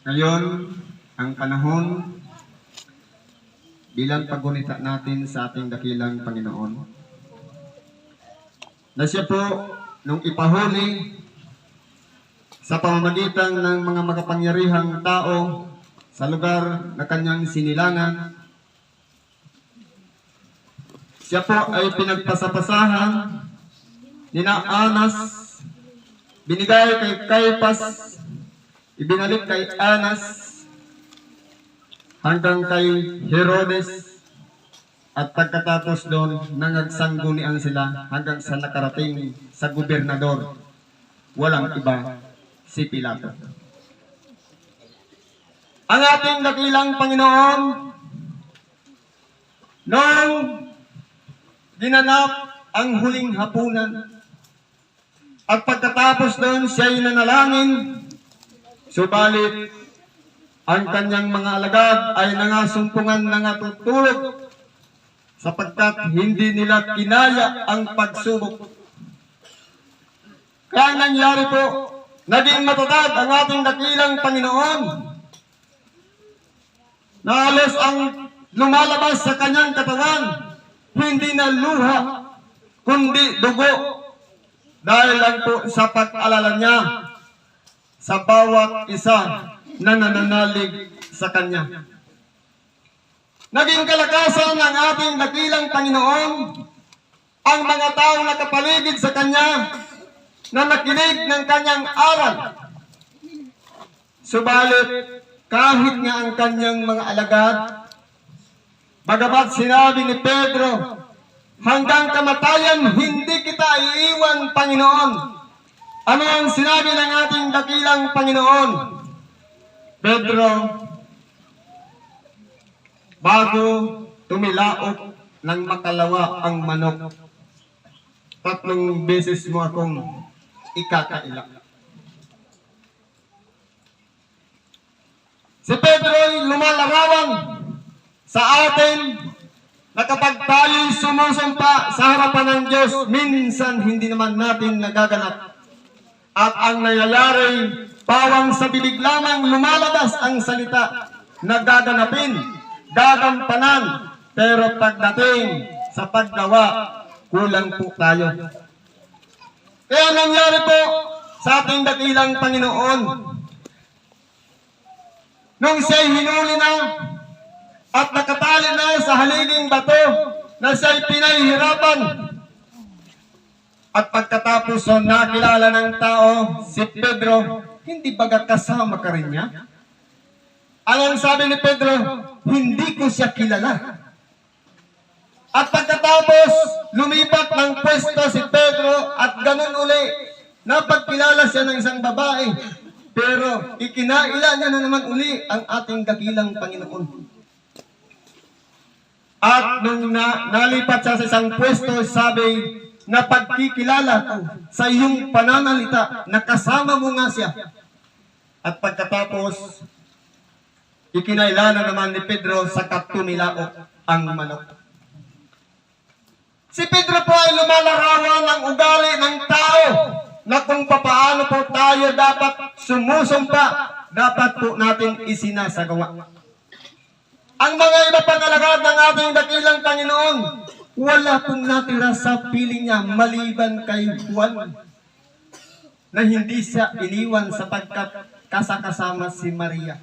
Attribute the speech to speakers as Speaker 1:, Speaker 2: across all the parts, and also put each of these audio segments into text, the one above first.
Speaker 1: Ngayon, ang panahon bilang paggunita natin sa ating dakilang Panginoon, na siya po nung ipahuli sa pamamagitan ng mga makapangyarihang tao sa lugar na kanyang sinilangan, siya po ay pinagpasapasahan, ninaanas, binigay kay Caiphas, ibinalik kay Anas, hanggang kay Herodes, at pagkatapos doon, nangagsangunian sila hanggang sa nakarating sa gobernador. Walang iba, si Pilato. Ang ating dakilang Panginoon, nung ginanap ang huling hapunan, at pagkatapos doon, siya'y nanalangin, subalit ang kanyang mga alagad ay nangasumpungan na natutulog sapagkat hindi nila kinaya ang pagsubok. Kaya nangyari po, naging matatag ang ating dakilang Panginoon na halos ang lumalabas sa kanyang katawan, hindi na luha, kundi dugo, dahil lang po sa pag-alala niya sa bawat isa na nananalig sa kanya. Naging kalakasan ng ating dakilang Panginoon ang mga taong nakapaligid sa kanya na nakinig ng kanyang aral. Subalit, kahit nga ang kanyang mga alagad, bagamat sinabi ni Pedro, hanggang kamatayan hindi kita iiwan, Panginoon. Ano ang sinabi ng ating dakilang Panginoon? Pedro, bago tumilaok ng makalawa ang manok, 3 beses mo akong ikakailak. Si Pedro ay lumalarawan sa atin na kapag tayo'y sumusumpa sa harapan ng Diyos, minsan hindi naman natin nagaganap. At ang nangyayari, pawang sa bibig lamang lumalabas ang salita na gaganapin, gagampanan, pero pagdating sa paggawa, kulang po tayo. Kaya nangyari po sa ating dakilang Panginoon, nung siya'y hinuli na at nakatali na sa haliging bato na siya'y pinahihirapan, at pagkatapos nakilala ng tao si Pedro, hindi baga kasama ka rin niya? Anong sabi ni Pedro? Hindi ko siya kilala. At pagkatapos lumipat ng pwesto si Pedro at ganun uli, napagkilala siya ng isang babae, pero ikinaila niya na naman uli ang ating dakilang Panginoon. At nung nalipat siya sa isang pwesto, sabi, na pagkikilala ko sa iyong pananalita, nakasama mo nga siya. At pagkatapos, ikinailala naman ni Pedro sa katumilaok ang manok. Si Pedro po ay lumalarawan ng ugali ng tao na kung papaano po tayo dapat sumusumpa, dapat po natin isinasagawa. Ang mga iba pang alagad ng ating dakilang Panginoon, wala pong natira sa piling niya maliban kay Juan na hindi siya iniwan sapagkat kasakasama si Maria.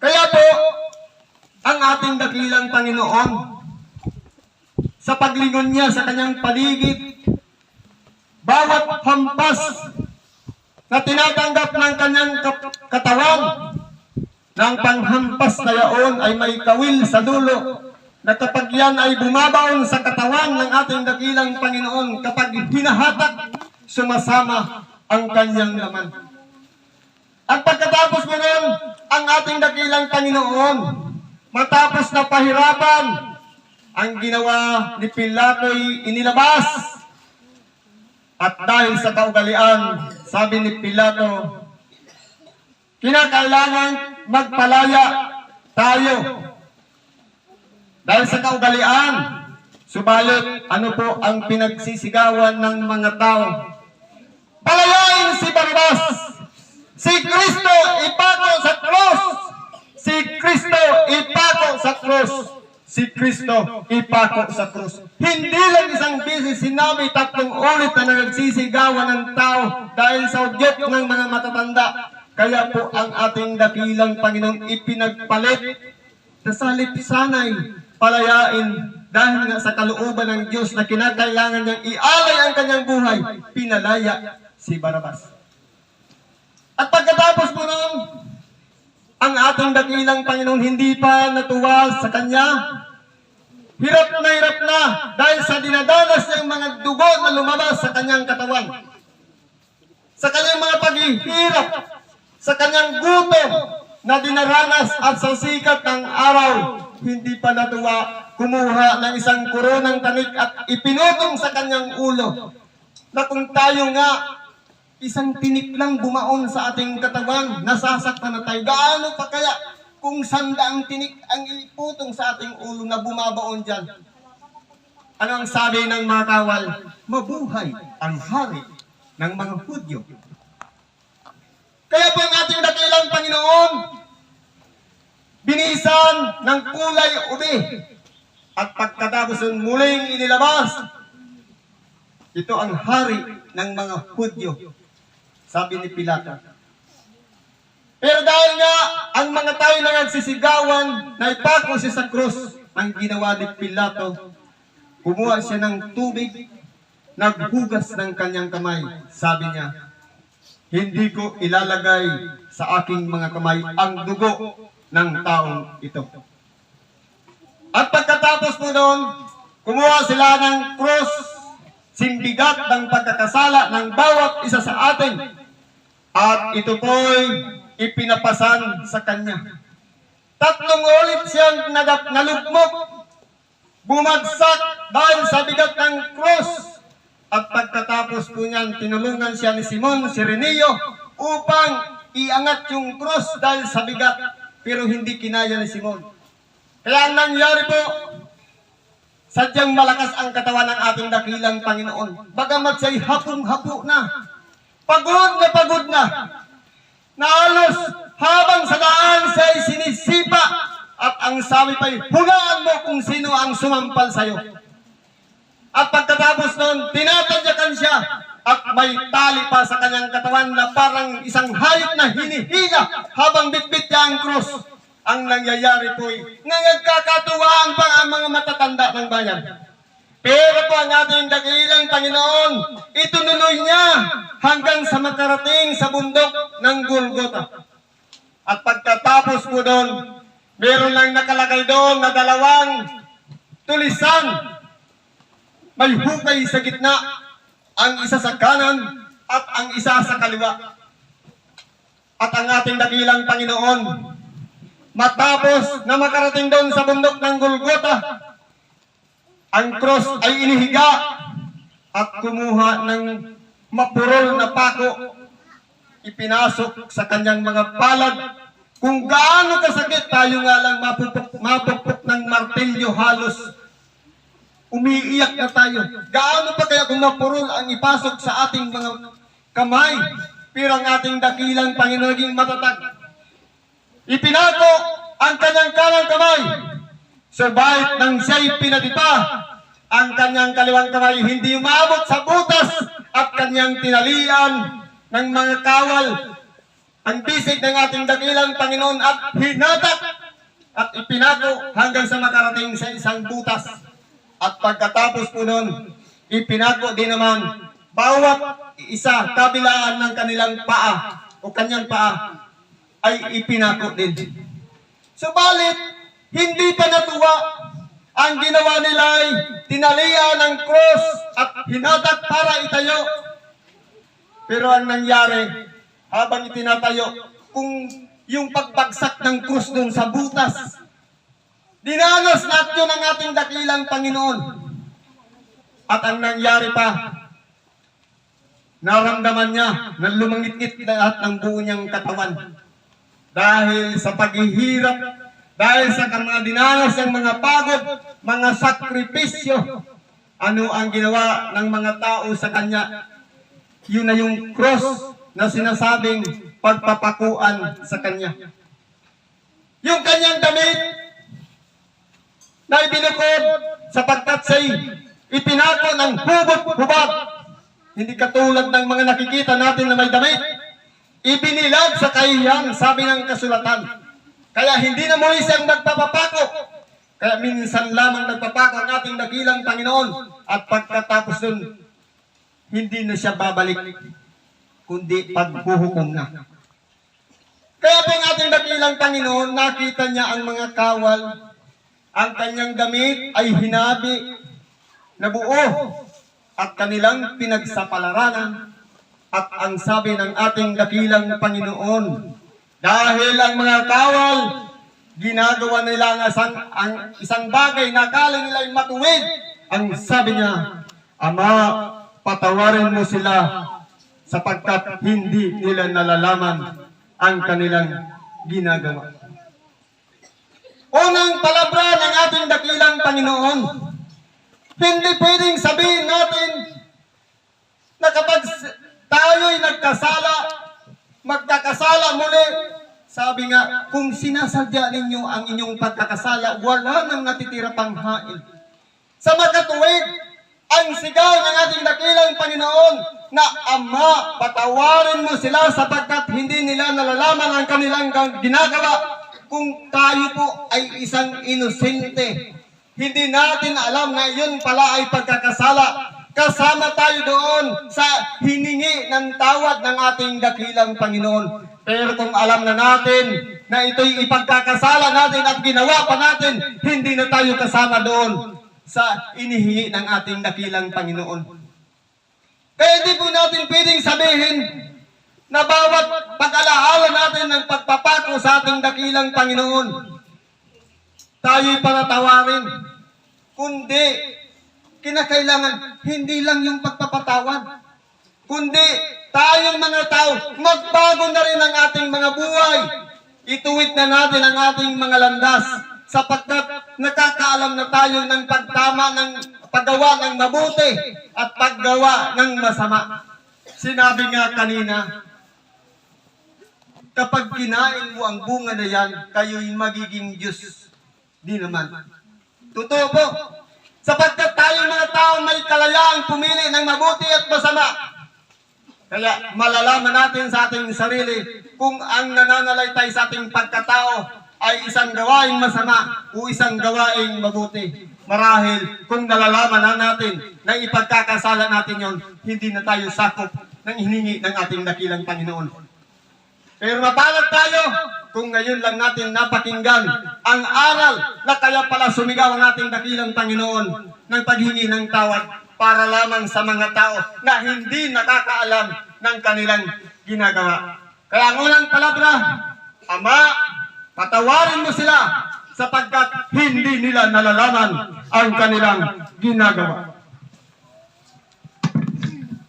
Speaker 1: Kaya po, ang ating dakilang Panginoon, sa paglingon niya sa kanyang paligid, bawat hampas na tinatanggap ng kanyang katawan, ng panghampas na yaon ay may kawil sa dulo, na kapag yan ay bumabaon sa katawan ng ating dakilang Panginoon, kapag hinahatak, sumasama ang kanyang laman. At pagkatapos mo nun, ang ating dakilang Panginoon, matapos na pahirapan, ang ginawa ni Pilato'y inilabas. At dahil sa kaugalian, sabi ni Pilato, kinakailangan magpalaya tayo. Dahil sa kaugalian, subalit ano po ang pinagsisigawan ng mga tao? Palayain si Barrabas! Si Kristo si Kristo ipako sa krus. Hindi lang isang beses sinabi, 3 ulit na nagsisigawan ng tao dahil sa udyok ng mga matatanda. Kaya po ang ating dakilang Panginoon ipinagpalit sa salip sanay palayain dahil nga sa kalooban ng Diyos na kinakailangan niyang ialay ang kanyang buhay, pinalaya si Barabas. At pagkatapos po noon, ang ating dakilang Panginoon hindi pa natuwa sa kanya. Hirap na dahil sa dinadanas niyang mga dugo na lumabas sa kanyang katawan. Sa kanyang mga paghihirap, sa kanyang gutom na dinaranas at sa sikat ng araw, hindi pa natuwa, kumuha ng isang koronang tanik at ipinutong sa kanyang ulo. Na kung tayo nga, isang tinik lang bumaon sa ating katawan, nasasaktan na tayo. Gaano pa kaya kung 100 tinik ang iputong sa ating ulo na bumabaon dyan? Ano ang sabi ng mga kawal? Mabuhay ang hari ng mga Hudyo. Kaya po ang ating dakilang Panginoon, binisan ng kulay ube. At pagkatapos muling inilabas, ito ang hari ng mga Hudyo. Sabi ni Pilato. Pero dahil nga ang mga tayo na nagsisigawan na ipako siya sa krus, ang ginawa ni Pilato, kumuha siya ng tubig, naghugas ng kanyang kamay. Sabi niya, hindi ko ilalagay sa aking mga kamay ang dugo ng taong ito. At pagkatapos po noon, kumuha sila ng krus, simbigat ng pagkakasala ng bawat isa sa atin. At ito po'y ipinapasan sa kanya. 3 ulit siyang nalugmok, bumagsak dahil sa bigat ng krus. At pagkatapos po niyan, tinulungan siya ni Simon Sirenio upang iangat yung krus dahil sa bigat, pero hindi kinaya ni Simon. Kaya ang nangyari po, sadyang malakas ang katawan ng ating dakilang Panginoon. Bagamat siya'y hapong-hapo na, pagod na, halos habang sa daan siya'y sinisipa, at ang sabi pa'y, hulaan mo kung sino ang sumampal sa'yo. At pagkatapos noon, tinatadyakan siya, at may tali pa sa kanyang katawan na parang isang hayop na hinihiga habang bitbit niya ang krus. Ang nangyayari po'y nagkakatuwaan pa ang mga matatanda ng bayan. Pero po ang ating dakilang Panginoon, itunuloy niya hanggang sa makarating sa bundok ng Golgotha. At pagkatapos po doon, meron lang nakalagay doon na 2 tulisan. May hukay sa gitna, ang isa sa kanan at ang isa sa kaliwa. At ang ating dakilang Panginoon, matapos na makarating doon sa bundok ng Golgotha, ang cross ay inihiga at kumuha ng mapurol na pako, ipinasok sa kanyang mga palad. Kung gaano kasakit, tayo nga lang mapupok ng martilyo, halos umiiyak na tayo. Gaano pa kaya kung mapurol ang ipasok sa ating mga kamay? Pero ang ating dakilang Panginoon naging matatag. Ipinako ang kanyang kanang kamay. Subalit nang siya'y pinadipa, ang kanyang kaliwang kamay hindi umabot sa butas at kanyang tinalian ng mga kawal ang bisig ng ating dakilang Panginoon at hinatak at ipinako hanggang sa makarating sa isang butas. At pagkatapos po nun, ipinako din naman bawat isa kabilaan ng kanilang paa o kanyang paa ay ipinako din. Subalit, hindi pa natuwa. Ang ginawa nila ay tinalian ng cross at hinatak para itayo. Pero ang nangyari, habang itinatayo, kung yung pagbagsak ng cross dun sa butas, dinanos lahat yun ang ating dakilang Panginoon. At ang nangyari pa, naramdaman niya na lumangit-ngit lahat ng buo niyang katawan. Dahil sa paghihirap, dahil sa mga dinanas ng mga pagod, mga sakripisyo, ano ang ginawa ng mga tao sa kanya? Yun na yung cross na sinasabing pagpapakuan sa kanya. Yung kanyang damit, na ibinukod sapagkat siya'y ipinako ng hubot-hubad. Hindi katulad ng mga nakikita natin na may damit. Ibinilag sa kahiyan, sabi ng kasulatan. Kaya hindi na muli siyang nagpapapako. Kaya minsan lamang nagpapako ang ating dakilang Panginoon. At pagkatapos nun, hindi na siya babalik, kundi paghuhukom na. Kaya po ang ating dakilang Panginoon, nakita niya ang mga kawal. Ang kanyang damit ay hinabi na buo at kanilang pinagsapalaranan. At ang sabi ng ating dakilang Panginoon, dahil ang mga kawal, ginagawa nila ang isang bagay na akala nila'y matuwid. Ang sabi niya, Ama, patawarin mo sila sapagkat hindi nila nalalaman ang kanilang ginagawa. Unang palabra ng ating dakilang Panginoon, hindi pwedeng sabihin natin na kapag tayo'y nagkasala, magkakasala muli, sabi nga, kung sinasadya ninyo ang inyong pagkakasala, wala nang natitira pang hain. Sa makatuwid, ang sigaw ng ating dakilang Panginoon na Ama, patawarin mo sila sapagkat hindi nila nalalaman ang kanilang ginagawa. Kung tayo po ay isang inosente, hindi natin alam na yun pala ay pagkakasala. Kasama tayo doon sa hiningi ng tawad ng ating dakilang Panginoon. Pero kung alam na natin na ito'y ipagkakasala natin at ginawa pa natin, hindi na tayo kasama doon sa inihingi ng ating dakilang Panginoon. Kaya hindi po natin pwedeng sabihin na bawat pag-alaala natin ng pagpapako sa ating dakilang Panginoon, tayo'y panatawarin. Kundi, kinakailangan, hindi lang yung pagpapatawad. Kundi, tayong mga tao, magbago na rin ang ating mga buhay. Ituwid na natin ang ating mga landas sapagkat nakakaalam na tayo ng pagtama ng paggawa ng mabuti at paggawa ng masama. Sinabi nga kanina, kapag kinain mo ang bunga na yan, kayo'y magiging Diyos. Di naman. Totoo po. Sapagkat tayo mga tao may kalayaang pumili ng mabuti at masama. Kaya malalaman natin sa ating sarili kung ang nananalaytay sa ating pagkatao ay isang gawaing masama o isang gawaing mabuti. Marahil kung nalalaman na natin na ipagkakasala natin yon, hindi na tayo sakop ng hiningi ng ating dakilang Panginoon. Pero mapalad tayo kung ngayon lang natin napakinggan ang aral na kaya pala sumigaw ang ating dakilang Panginoon ng paghingi ng tawad para lamang sa mga tao na hindi nakakaalam ng kanilang ginagawa. Kaya ang unang palabra, Ama, patawarin mo sila sapagkat hindi nila nalalaman ang kanilang ginagawa.